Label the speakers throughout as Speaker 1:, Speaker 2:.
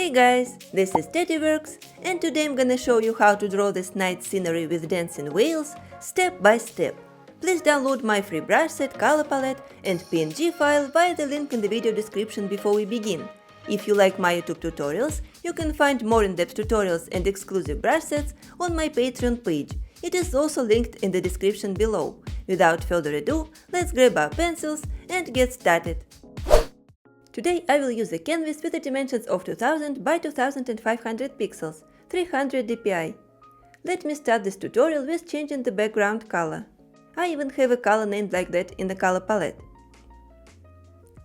Speaker 1: Hey guys, this is TatyWorks, and today I'm gonna show you how to draw this night scenery with dancing whales step by step. Please download my free brush set, color palette and PNG file via the link in the video description before we begin. If you like my YouTube tutorials, you can find more in-depth tutorials and exclusive brush sets on my Patreon page. It is also linked in the description below. Without further ado, let's grab our pencils and get started. Today I will use a canvas with the dimensions of 2000 by 2500 pixels, 300 dpi. Let me start this tutorial with changing the background color. I even have a color named like that in the color palette.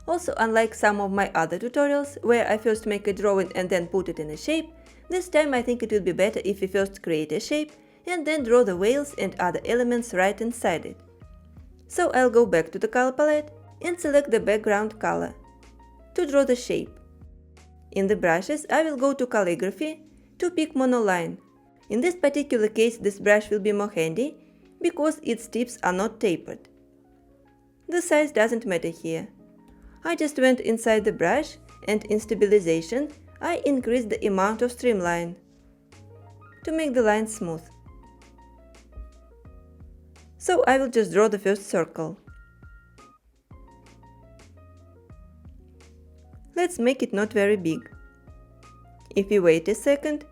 Speaker 1: Also, unlike some of my other tutorials, where I first make a drawing and then put it in a shape, this time I think it will be better if we first create a shape and then draw the whales and other elements right inside it. So I'll go back to the color palette and select the background color to draw the shape. In the brushes, I will go to calligraphy to pick monoline. In this particular case, this brush will be more handy because its tips are not tapered. The size doesn't matter here. I just went inside the brush and in stabilization, I increased the amount of streamline to make the line smooth. So I will just draw the first circle. Let's make it not very big. If we wait a second,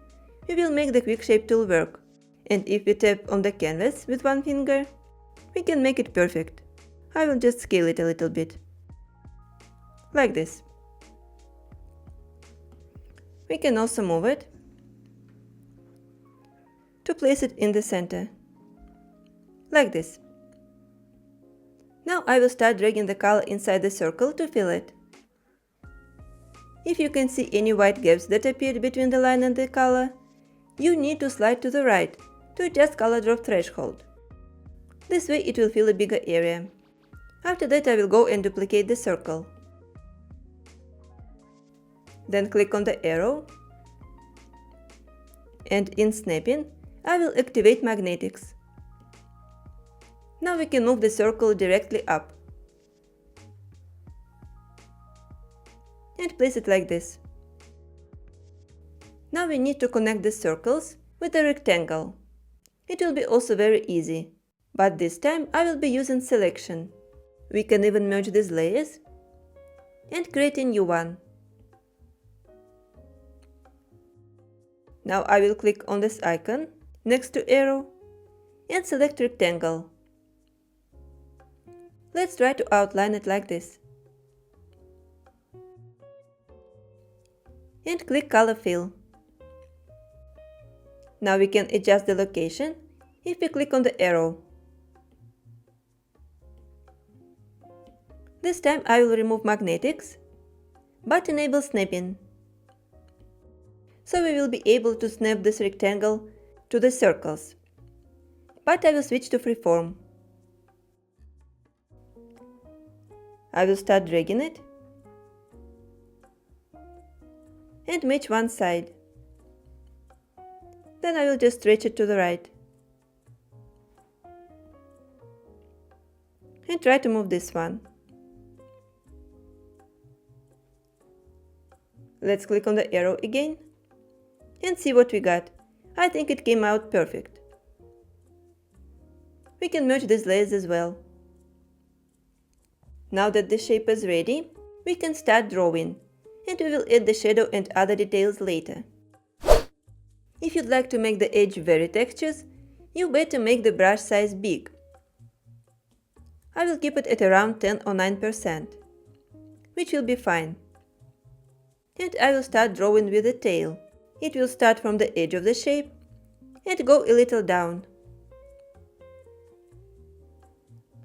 Speaker 1: we will make the quick shape tool work, and if we tap on the canvas with one finger, we can make it perfect. I will just scale it a little bit. Like this. We can also move it to place it in the center. Like this. Now I will start dragging the color inside the circle to fill it. If you can see any white gaps that appeared between the line and the color, you need to slide to the right to adjust color drop threshold. This way it will fill a bigger area. After that I will go and duplicate the circle. Then click on the arrow, and in snapping I will activate magnetics. Now we can move the circle directly up and place it like this. Now we need to connect the circles with a rectangle. It will be also very easy, but this time I will be using selection. We can even merge these layers and create a new one. Now I will click on this icon next to arrow and select rectangle. Let's try to outline it like this. And click color fill. Now we can adjust the location if we click on the arrow. This time I will remove magnetics, but enable snapping. So we will be able to snap this rectangle to the circles. But I will switch to freeform. I will start dragging it and match one side. Then I will just stretch it to the right and try to move this one. Let's click on the arrow again and see what we got. I think it came out perfect. We can merge these layers as well. Now that the shape is ready, we can start drawing, and we will add the shadow and other details later. If you'd like to make the edge very textured, you better make the brush size big. I will keep it at around 10 or 9%, which will be fine. And I will start drawing with the tail. It will start from the edge of the shape and go a little down.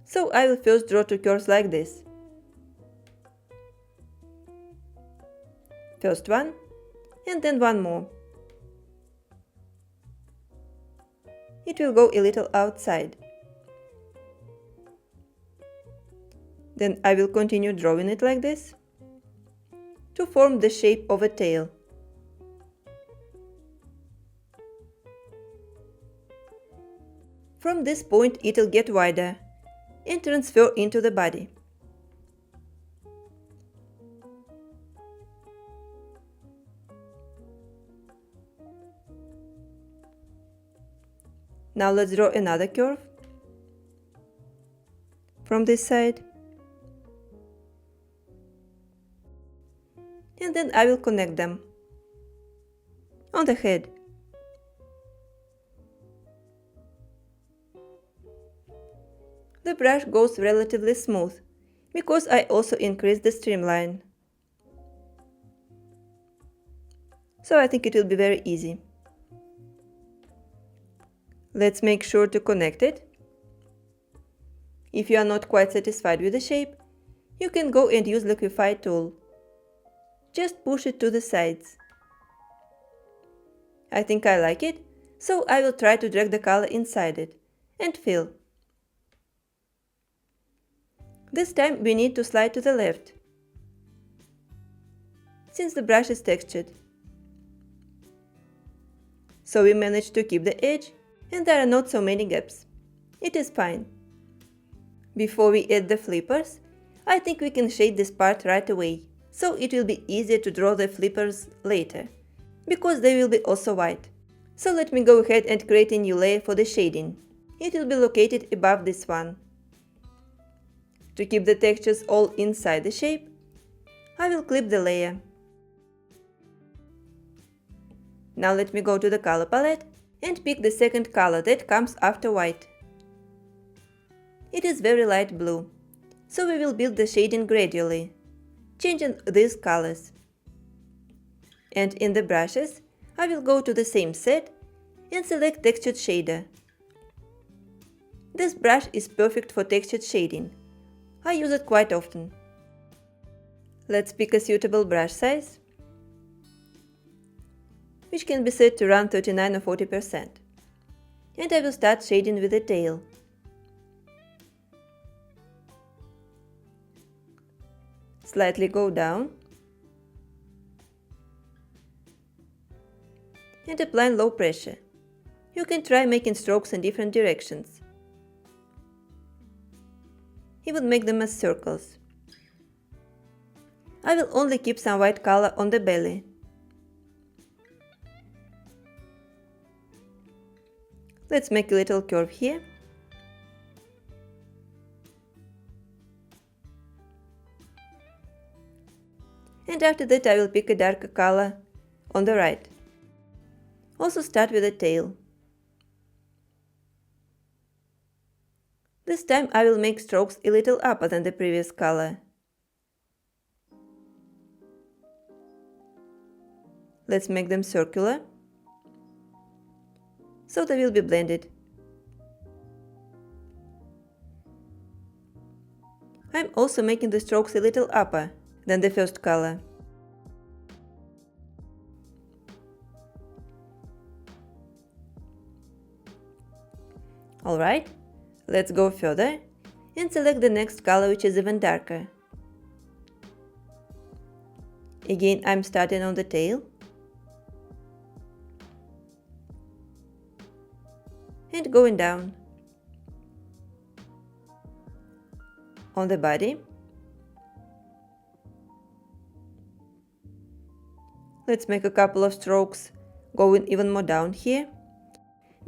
Speaker 1: So I will first draw two curves like this. First one, and then one more. It will go a little outside. Then I will continue drawing it like this to form the shape of a tail. From this point it will get wider and transfer into the body. Now let's draw another curve from this side. And then I will connect them on the head. The brush goes relatively smooth because I also increased the streamline. So I think it will be very easy. Let's make sure to connect it. If you are not quite satisfied with the shape, you can go and use Liquify tool. Just push it to the sides. I think I like it, so I will try to drag the color inside it and fill. This time we need to slide to the left, since the brush is textured. So we managed to keep the edge and there are not so many gaps. It is fine. Before we add the flippers, I think we can shade this part right away, so it will be easier to draw the flippers later, because they will be also white. So let me go ahead and create a new layer for the shading. It will be located above this one. To keep the textures all inside the shape, I will clip the layer. Now let me go to the color palette and pick the second color that comes after white. It is very light blue, so we will build the shading gradually, changing these colors. And in the brushes, I will go to the same set and select Textured Shader. This brush is perfect for textured shading. I use it quite often. Let's pick a suitable brush size, which can be set to around 39 or 40%. And I will start shading with the tail. Slightly go down and apply low pressure. You can try making strokes in different directions. Even make them as circles. I will only keep some white color on the belly. Let's make a little curve here. And after that I will pick a darker color on the right. Also start with the tail. This time I will make strokes a little upper than the previous color. Let's make them circular, so they will be blended. I'm also making the strokes a little upper than the first color. Alright, let's go further and select the next color, which is even darker. Again, I'm starting on the tail and going down. On the body, let's make a couple of strokes going even more down here,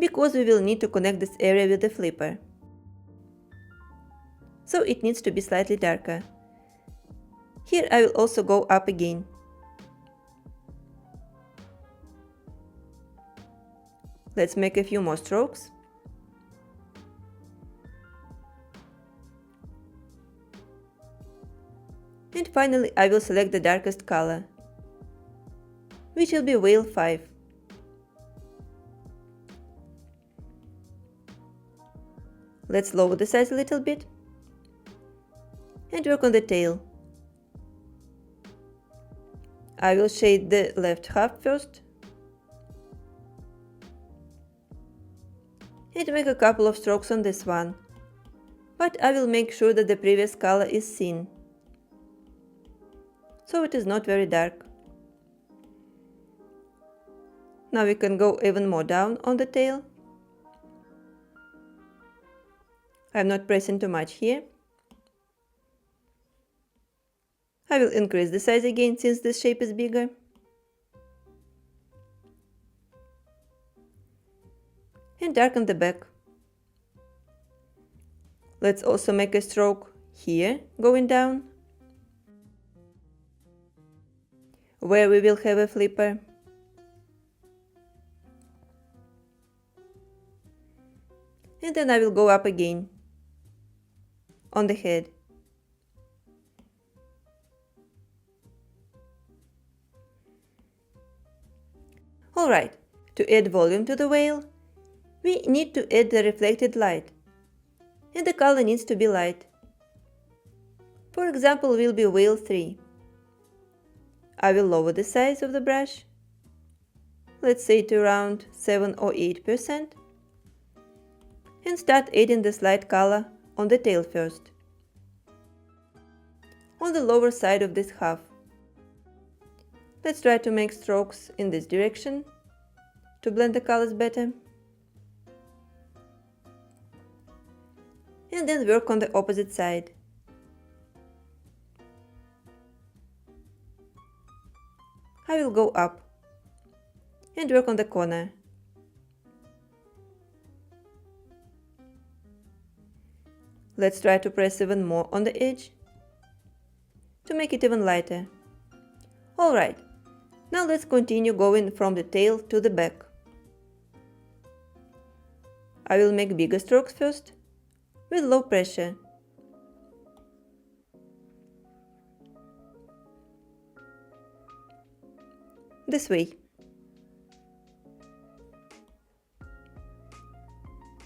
Speaker 1: because we will need to connect this area with the flipper. So it needs to be slightly darker. Here I will also go up again. Let's make a few more strokes. And finally I will select the darkest color, which will be Whale 5. Let's lower the size a little bit and work on the tail. I will shade the left half first and make a couple of strokes on this one, but I will make sure that the previous color is seen, so it is not very dark. Now we can go even more down on the tail. I'm not pressing too much here. I will increase the size again since this shape is bigger. and darken the back. Let's also make a stroke here, going down, where we will have a flipper. And then I will go up again, on the head. Alright, to add volume to the whale, we need to add the reflected light, and the color needs to be light. For example, will be whale 3. I will lower the size of the brush, let's say to around 7 or 8%, and start adding the light color on the tail first, on the lower side of this half. Let's try to make strokes in this direction to blend the colors better. And then work on the opposite side. I will go up and work on the corner. Let's try to press even more on the edge to make it even lighter. Alright, now let's continue going from the tail to the back. I will make bigger strokes first, with low pressure. This way.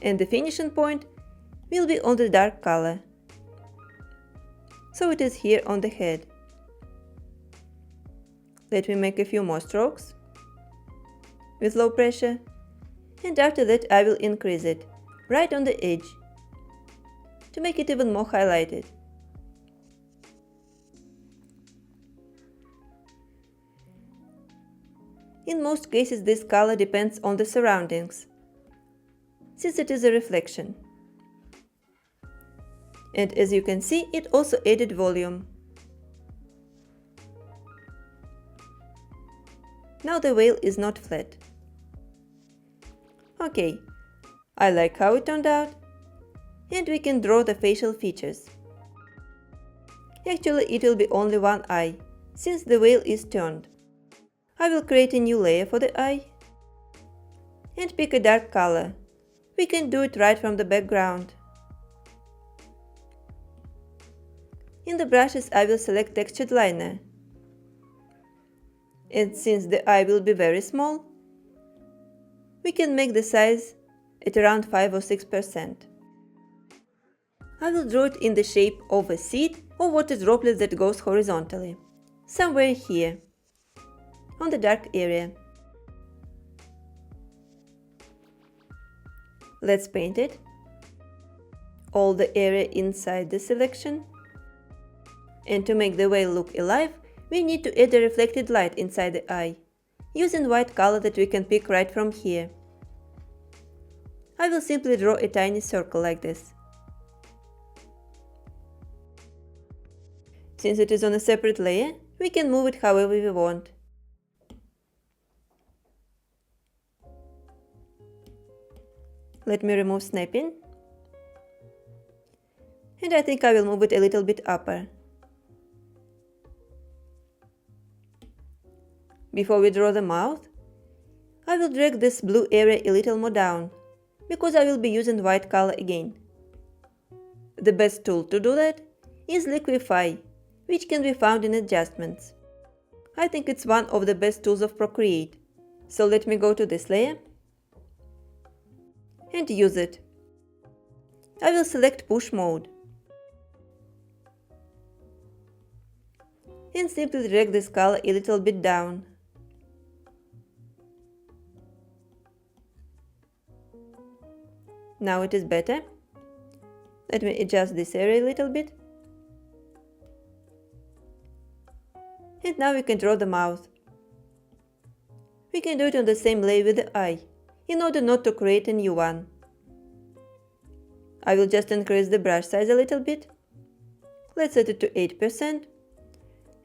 Speaker 1: And the finishing point will be on the dark color. So it is here on the head. Let me make a few more strokes with low pressure, and after that I will increase it right on the edge to make it even more highlighted. In most cases this color depends on the surroundings, since it is a reflection. And as you can see, it also added volume. Now the whale is not flat. Okay, I like how it turned out, and we can draw the facial features. Actually, it will be only one eye, since the whale is turned. I will create a new layer for the eye and pick a dark color. We can do it right from the background. In the brushes I will select textured liner. And since the eye will be very small, we can make the size at around 5 or 6%. I will draw it in the shape of a seed or water droplet that goes horizontally, somewhere here, on the dark area. Let's paint it, all the area inside the selection. And to make the whale look alive, we need to add a reflected light inside the eye, using white color that we can pick right from here. I will simply draw a tiny circle like this. Since it is on a separate layer, we can move it however we want. Let me remove snapping. And I think I will move it a little bit upper. Before we draw the mouth, I will drag this blue area a little more down, because I will be using white color again. The best tool to do that is Liquify, which can be found in adjustments. I think it's one of the best tools of Procreate, so let me go to this layer and use it. I will select Push Mode and simply drag this color a little bit down. Now it is better. Let me adjust this area a little bit. And now we can draw the mouth. We can do it on the same layer with the eye, in order not to create a new one. I will just increase the brush size a little bit. Let's set it to 8%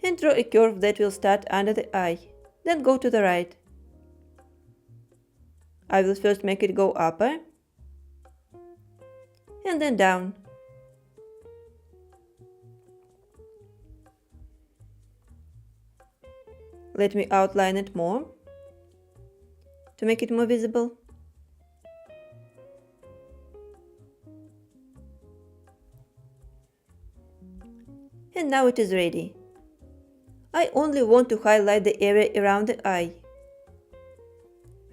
Speaker 1: and draw a curve that will start under the eye, then go to the right. I will first make it go upper and then down. Let me outline it more to make it more visible. And now it is ready. I only want to highlight the area around the eye.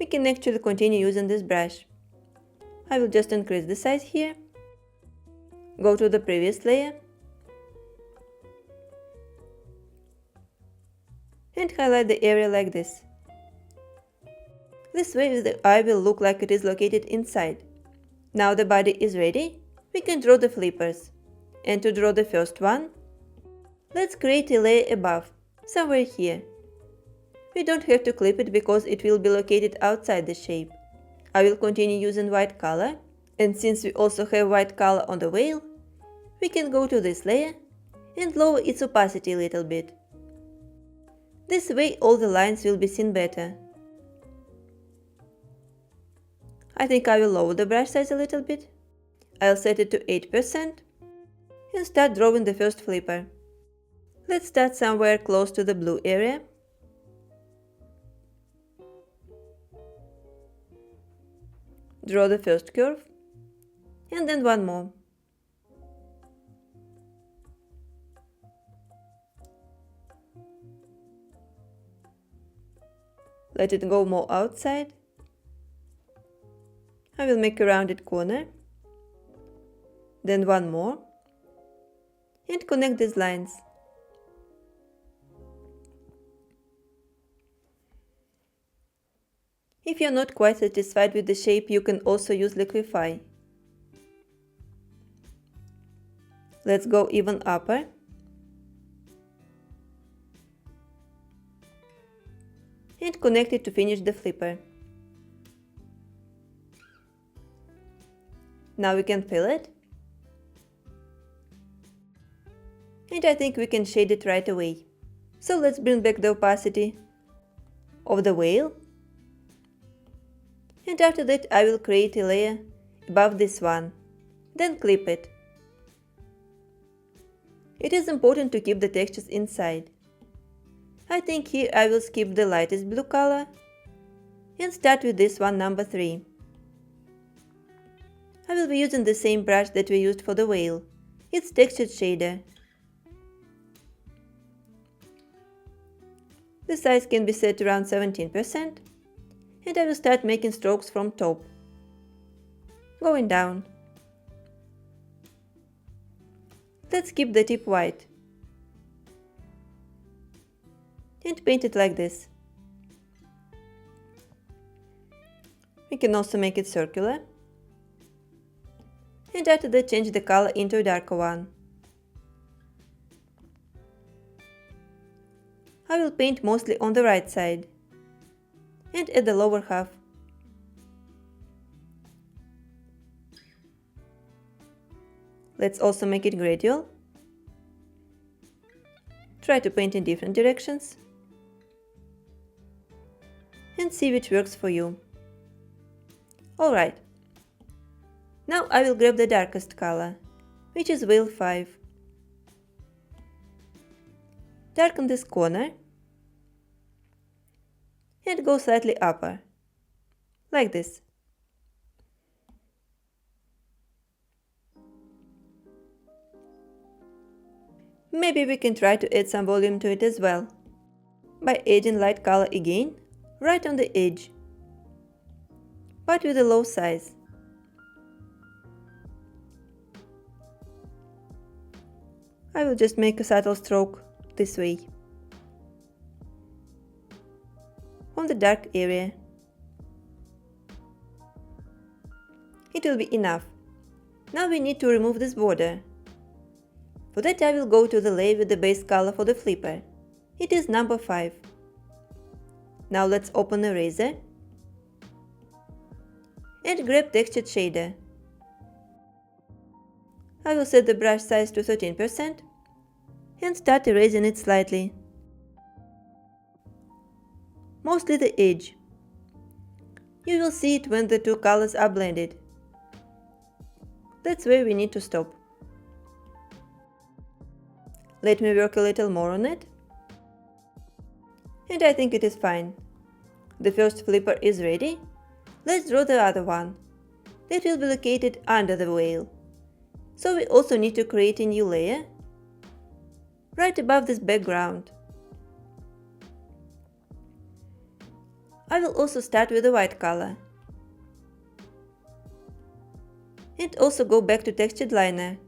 Speaker 1: We can actually continue using this brush. I will just increase the size here. Go to the previous layer and highlight the area like this. This way the eye will look like it is located inside. Now the body is ready, we can draw the flippers. And to draw the first one, let's create a layer above, somewhere here. We don't have to clip it because it will be located outside the shape. I will continue using white color, and since we also have white color on the whale, we can go to this layer and lower its opacity a little bit. This way all the lines will be seen better. I think I will lower the brush size a little bit. I'll set it to 8% and start drawing the first flipper. Let's start somewhere close to the blue area. Draw the first curve and then one more. Let it go more outside. I will make a rounded corner, then one more, and connect these lines. If you're not quite satisfied with the shape, you can also use liquify. Let's go even upper. And connect it to finish the flipper. Now we can fill it. And I think we can shade it right away. So let's bring back the opacity of the whale. And after that I will create a layer above this one. Then clip it. It is important to keep the textures inside. I think here I will skip the lightest blue color and start with this one, number 3. I will be using the same brush that we used for the whale. It's textured shader. The size can be set around 17%, and I will start making strokes from top, going down. Let's keep the tip white and paint it like this. We can also make it circular, and after that change the color into a darker one. I will paint mostly on the right side and at the lower half. Let's also make it gradual. Try to paint in different directions and see which works for you. Alright, now I will grab the darkest color, which is whale 5. Darken this corner and go slightly upper, like this. Maybe we can try to add some volume to it as well, by adding light color again, right on the edge, but with a low size. I will just make a subtle stroke this way, on the dark area. It will be enough. Now we need to remove this border. For that I will go to the layer with the base color for the flipper. It is number 5. Now let's open Eraser and grab Textured Shader. I will set the brush size to 13% and start erasing it slightly. Mostly the edge. You will see it when the two colors are blended. That's where we need to stop. Let me work a little more on it. And I think it is fine. The first flipper is ready. Let's draw the other one. That will be located under the whale. So we also need to create a new layer right above this background. I will also start with a white color. And also go back to textured liner.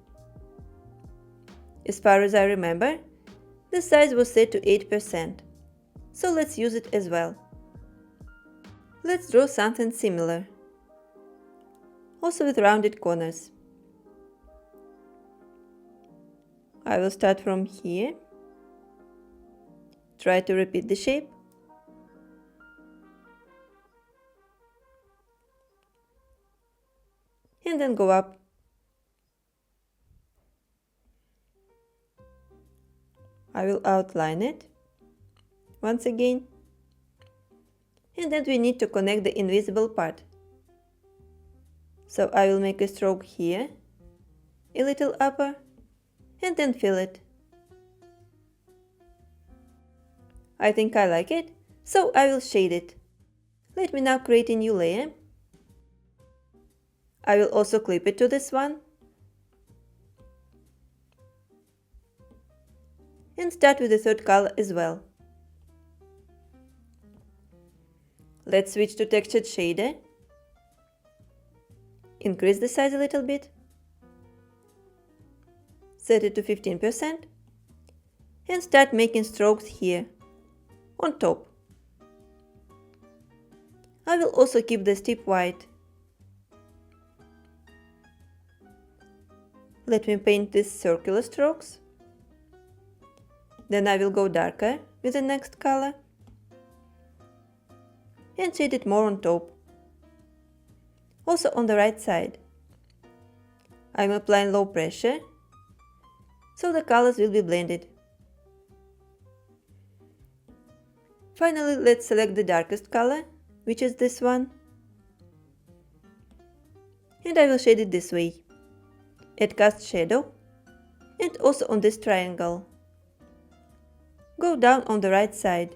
Speaker 1: As far as I remember, the size was set to 8%. So let's use it as well. Let's draw something similar. Also with rounded corners. I will start from here. Try to repeat the shape. And then go up. I will outline it once again. And then we need to connect the invisible part. So I will make a stroke here, a little upper, and then fill it. I think I like it, so I will shade it. Let me now create a new layer. I will also clip it to this one. And start with the third color as well. Let's switch to textured shader. Increase the size a little bit. Set it to 15%. And start making strokes here, on top. I will also keep the tip white. Let me paint these circular strokes. Then I will go darker with the next color. And shade it more on top. Also on the right side. I am applying low pressure, so the colors will be blended. Finally, let's select the darkest color, which is this one. And I will shade it this way. Add cast shadow, and also on this triangle. Go down on the right side.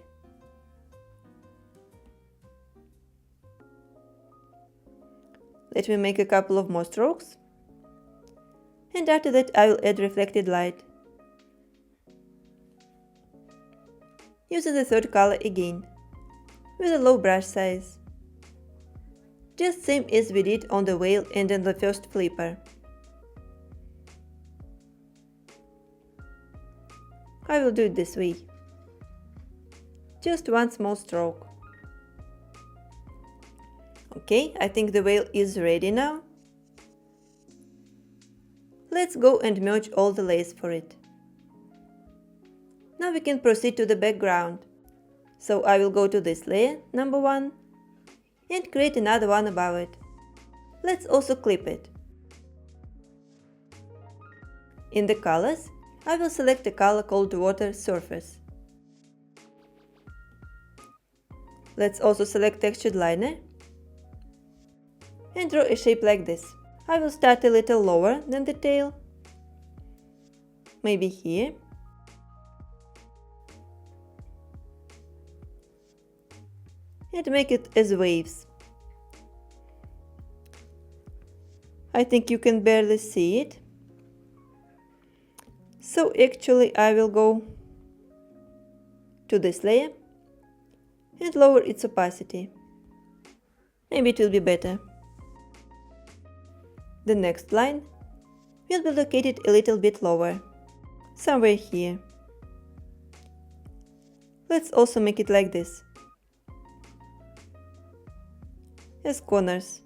Speaker 1: Let me make a couple of more strokes. And after that I will add reflected light. Using the third color again, with a low brush size. Just same as we did on the whale and on the first flipper. I will do it this way. Just one small stroke. Okay, I think the whale is ready now. Let's go and merge all the layers for it. Now we can proceed to the background. So I will go to this layer, number 1, and create another one above it. Let's also clip it. In the colors, I will select a color called Water Surface. Let's also select textured liner and draw a shape like this. I will start a little lower than the tail, maybe here. And make it as waves. I think you can barely see it. So actually I will go to this layer and lower its opacity. Maybe it will be better. The next line will be located a little bit lower, somewhere here. Let's also make it like this, as corners.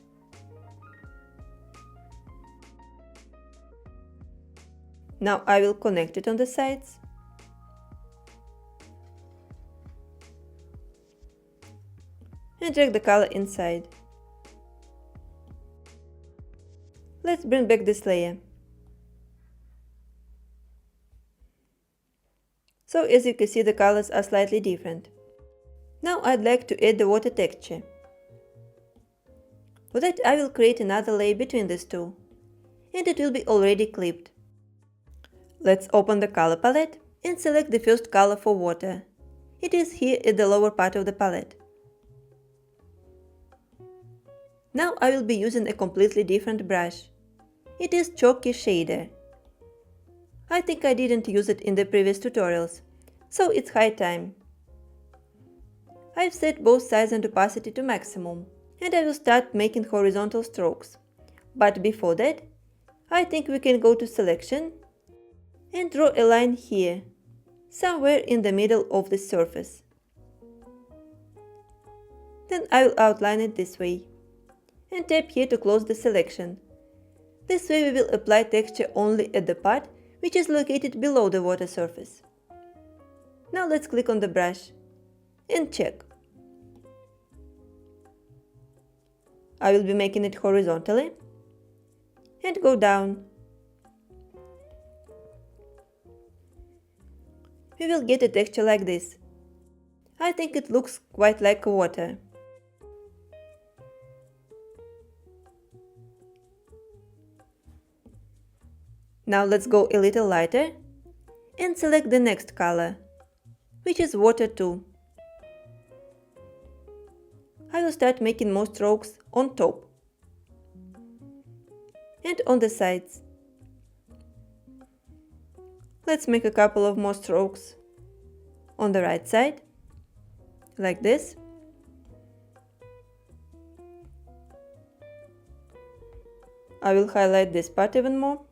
Speaker 1: Now I will connect it on the sides. And drag the color inside. Let's bring back this layer. So as you can see, the colors are slightly different. Now I'd like to add the water texture. For that I will create another layer between these two. and it will be already clipped. Let's open the color palette and select the first color for water. It is here at the lower part of the palette. Now I will be using a completely different brush. It is Chalky Shader. I think I didn't use it in the previous tutorials, so it's high time. I've set both size and opacity to maximum, and I will start making horizontal strokes. But before that, I think we can go to Selection and draw a line here, somewhere in the middle of the surface. Then I will outline it this way, and tap here to close the selection. This way we will apply texture only at the part which is located below the water surface. Now let's click on the brush and check. I will be making it horizontally and go down. We will get a texture like this. I think it looks quite like water. Now let's go a little lighter and select the next color, which is water too. I will start making more strokes on top and on the sides. Let's make a couple of more strokes on the right side, like this. I will highlight this part even more,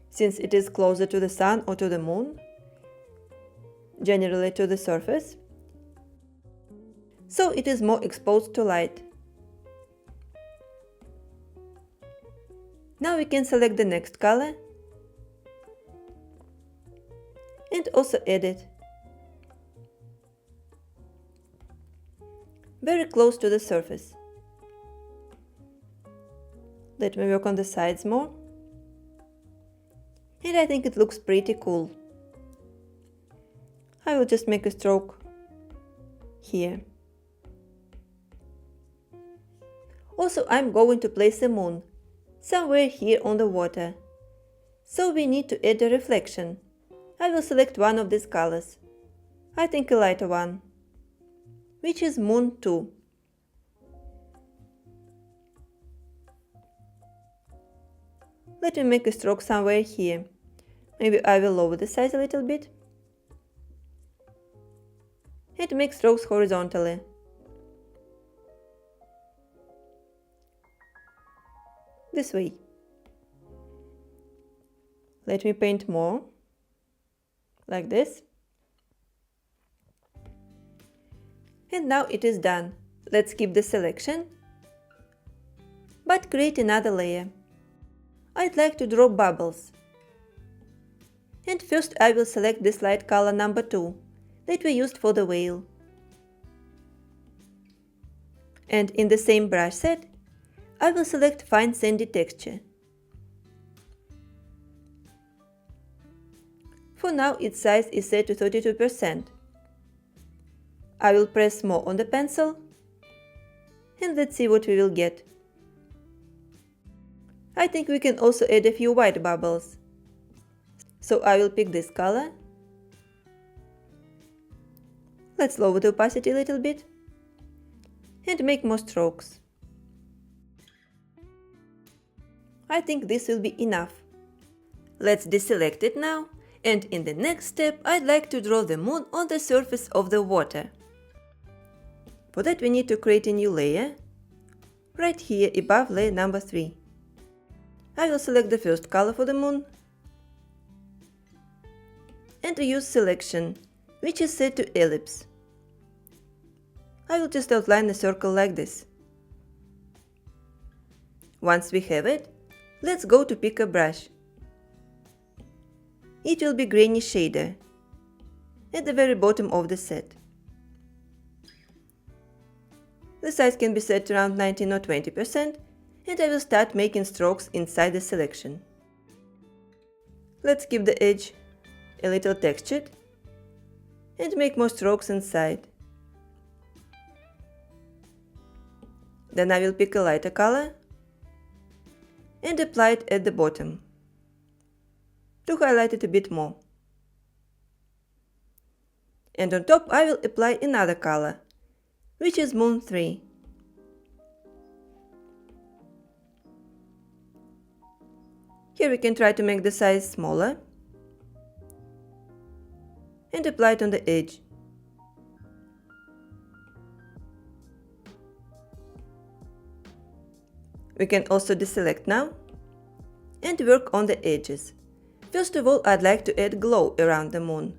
Speaker 1: since it is closer to the sun or to the moon, generally to the surface, so it is more exposed to light. Now we can select the next color and also add it very close to the surface. Let me work on the sides more, and I think it looks pretty cool. I will just make a stroke here. Also, I'm going to place a moon somewhere here on the water, so we need to add a reflection. I will select one of these colors, I think a lighter one, which is Moon 2. Let me make a stroke somewhere here. Maybe I will lower the size a little bit and make strokes horizontally. This way. Let me paint more, like this. And now it is done. Let's keep the selection, but create another layer. I'd like to draw bubbles. And first I will select this light color number 2 that we used for the whale. And in the same brush set, I will select Fine Sandy Texture. For now its size is set to 32%. I will press more on the pencil and let's see what we will get. I think we can also add a few white bubbles. So I will pick this color. Let's lower the opacity a little bit and make more strokes. I think this will be enough. Let's deselect it now, and in the next step I'd like to draw the moon on the surface of the water. For that we need to create a new layer, right here above layer number 3. I will select the first color for the moon and use selection, which is set to ellipse. I will just outline a circle like this. Once we have it, let's go to pick a brush. It will be Grainy Shader at the very bottom of the set. The size can be set around 19 or 20%, and I will start making strokes inside the selection. Let's keep the edge a little textured and make more strokes inside. Then I will pick a lighter color and apply it at the bottom to highlight it a bit more. And on top I will apply another color, which is Moon 3. Here we can try to make the size smaller and apply it on the edge. We can also deselect now and work on the edges. First of all, I'd like to add glow around the moon.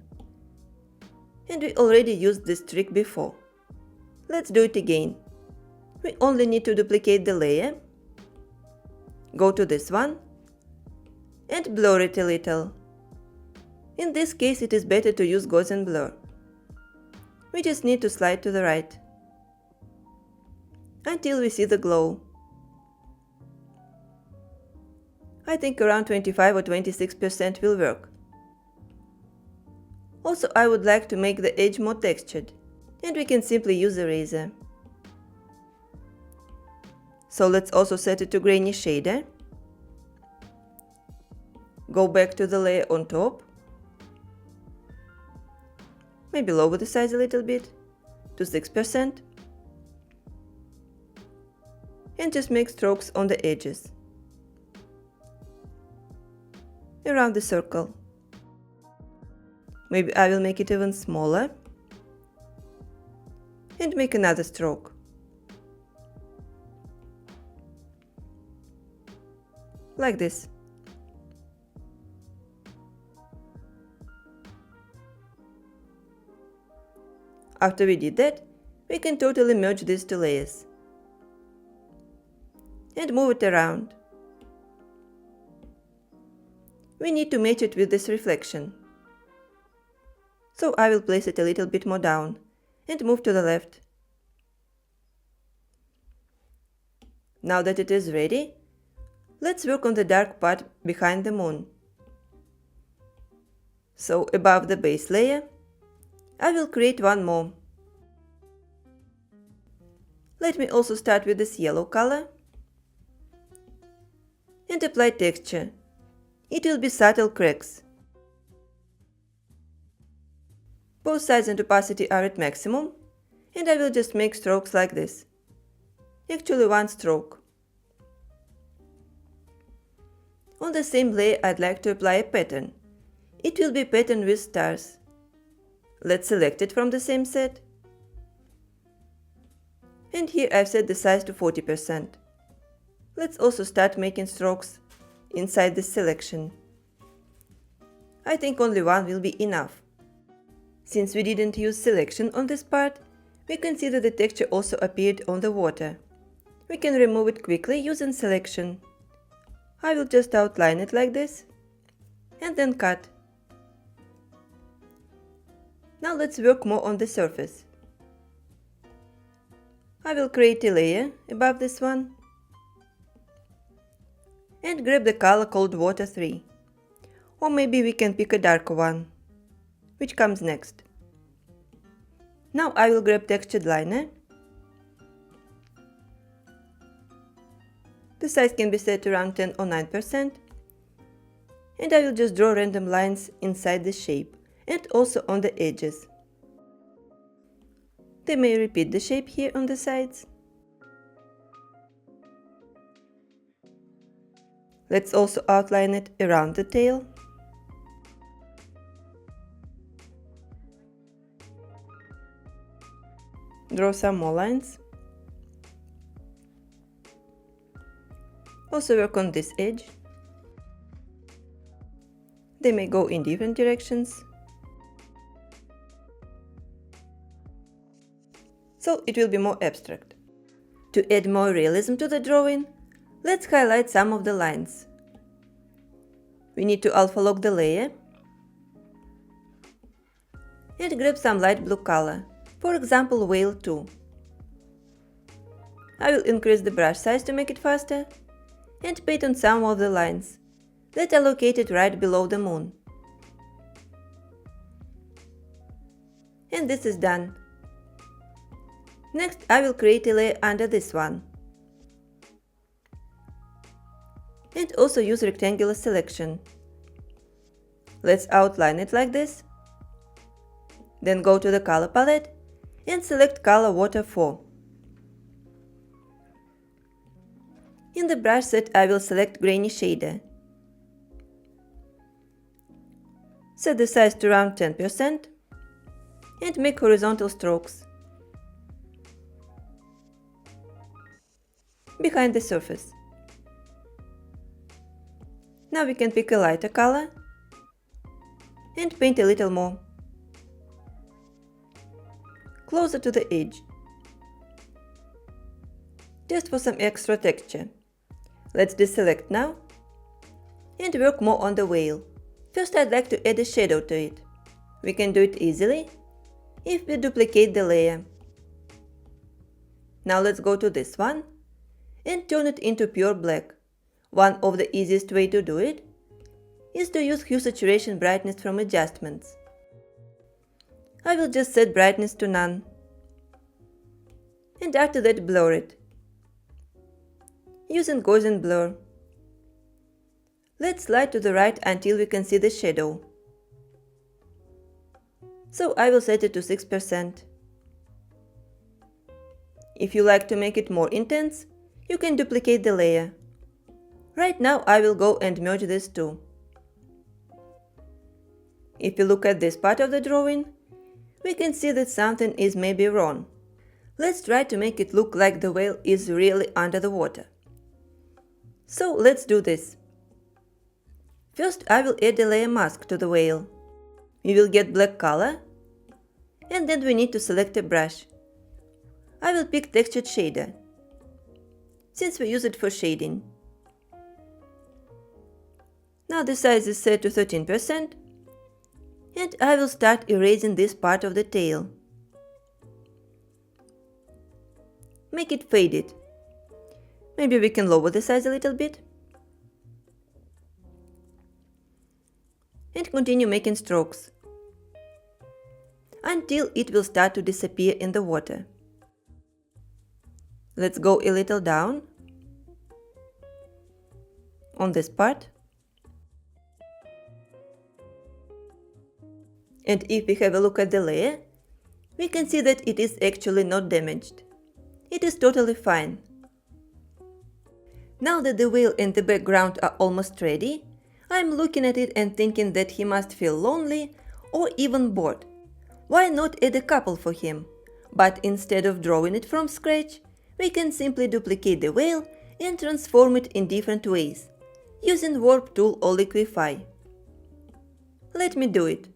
Speaker 1: And we already used this trick before. Let's do it again. We only need to duplicate the layer, go to this one, and blur it a little. In this case it is better to use Gaussian blur. We just need to slide to the right until we see the glow. I think around 25 or 26% will work. Also, I would like to make the edge more textured, and we can simply use a razor. So let's also set it to grainy shader. Go back to the layer on top. Maybe lower the size a little bit, to 6%. And just make strokes on the edges, around the circle. Maybe I will make it even smaller and make another stroke. Like this. After we did that, we can totally merge these two layers and move it around. We need to match it with this reflection. So I will place it a little bit more down and move to the left. Now that it is ready, let's work on the dark part behind the moon. So above the base layer, I will create one more. Let me also start with this yellow color and apply texture. It will be subtle cracks. Both size and opacity are at maximum, and I will just make strokes like this. Actually one stroke. On the same layer I'd like to apply a pattern. It will be pattern with stars. Let's select it from the same set. And here I've set the size to 40%. Let's also start making strokes inside this selection. I think only one will be enough. Since we didn't use selection on this part, we can see that the texture also appeared on the water. We can remove it quickly using selection. I will just outline it like this and then cut. Now let's work more on the surface. I will create a layer above this one and grab the color called Water 3. Or maybe we can pick a darker one, which comes next. Now I will grab textured liner. The size can be set around 10 or 9%. And I will just draw random lines inside the shape and also on the edges. They may repeat the shape here on the sides. Let's also outline it around the tail. Draw some more lines. Also work on this edge. They may go in different directions. So it will be more abstract. To add more realism to the drawing, let's highlight some of the lines. We need to alpha lock the layer and grab some light blue color, for example Whale 2. I will increase the brush size to make it faster and paint on some of the lines that are located right below the moon. And this is done. Next I will create a layer under this one. and also use rectangular selection. Let's outline it like this. Then go to the color palette and select color Water 4. In the brush set I will select grainy shader. Set the size to around 10% and make horizontal strokes behind the surface. Now we can pick a lighter color and paint a little more, closer to the edge, just for some extra texture. Let's deselect now and work more on the whale. First I'd like to add a shadow to it. We can do it easily if we duplicate the layer. Now let's go to this one and turn it into pure black. One of the easiest way to do it is to use hue saturation brightness from adjustments. I will just set brightness to none and after that blur it using Gaussian blur. Let's slide to the right until we can see the shadow. So I will set it to 6%. If you like to make it more intense, you can duplicate the layer. Right now I will go and merge these two. If you look at this part of the drawing, we can see that something is maybe wrong. Let's try to make it look like the whale is really under the water. So let's do this. First I will add a layer mask to the whale. We will get black color and then we need to select a brush. I will pick textured shader, since we use it for shading. Now the size is set to 13% and I will start erasing this part of the tail. Make it faded. Maybe we can lower the size a little bit. And continue making strokes until it will start to disappear in the water. Let's go a little down on this part. And if we have a look at the layer, we can see that it is actually not damaged. It is totally fine. Now that the whale and the background are almost ready, I'm looking at it and thinking that he must feel lonely or even bored. Why not add a couple for him? But instead of drawing it from scratch, we can simply duplicate the whale and transform it in different ways, using Warp tool or Liquify. Let me do it.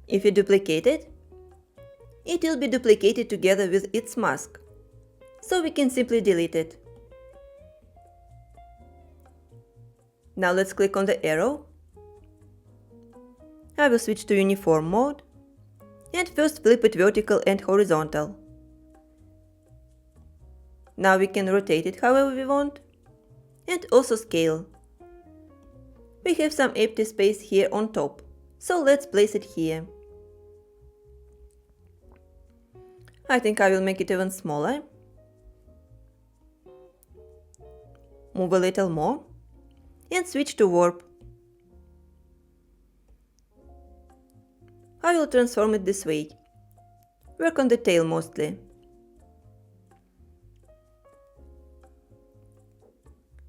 Speaker 1: If you duplicate it, it will be duplicated together with its mask, so we can simply delete it. Now let's click on the arrow. I will switch to uniform mode and first flip it vertical and horizontal. Now we can rotate it however we want and also scale. We have some empty space here on top, so let's place it here. I think I will make it even smaller. Move a little more and switch to warp. I will transform it this way. Work on the tail mostly.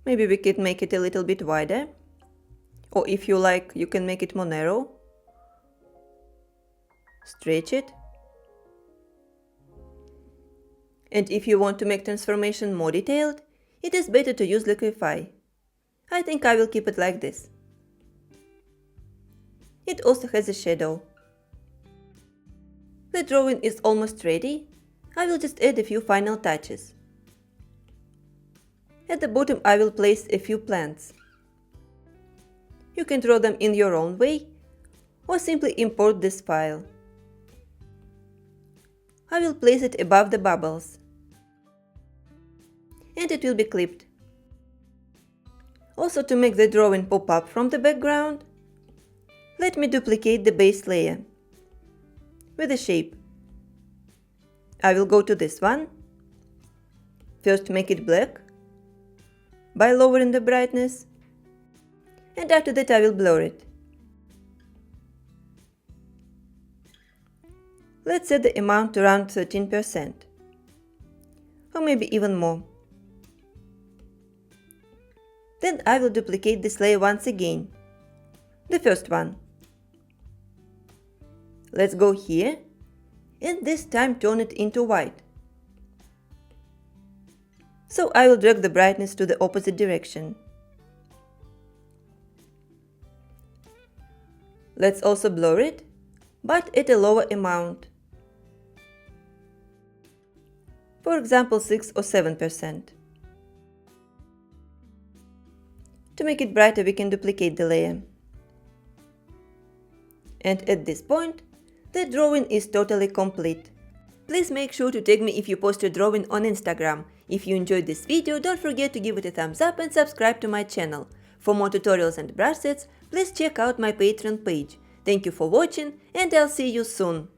Speaker 1: Maybe we could make it a little bit wider. Or if you like, you can make it more narrow. Stretch it. And if you want to make transformation more detailed, it is better to use Liquify. I think I will keep it like this. It also has a shadow. The drawing is almost ready. I will just add a few final touches. At the bottom I will place a few plants. You can draw them in your own way or simply import this file. I will place it above the bubbles. And it will be clipped. Also, to make the drawing pop up from the background, let me duplicate the base layer with a shape. I will go to this one. First make it black by lowering the brightness. And after that I will blur it. Let's set the amount to around 13%, or maybe even more. Then I will duplicate this layer once again, the first one. Let's go here, and this time turn it into white. So I will drag the brightness to the opposite direction. Let's also blur it, but at a lower amount. For example, 6 or 7%. To make it brighter, we can duplicate the layer. And at this point, the drawing is totally complete. Please make sure to tag me if you post your drawing on Instagram. If you enjoyed this video, don't forget to give it a thumbs up and subscribe to my channel. For more tutorials and brush sets, please check out my Patreon page. Thank you for watching, and I'll see you soon.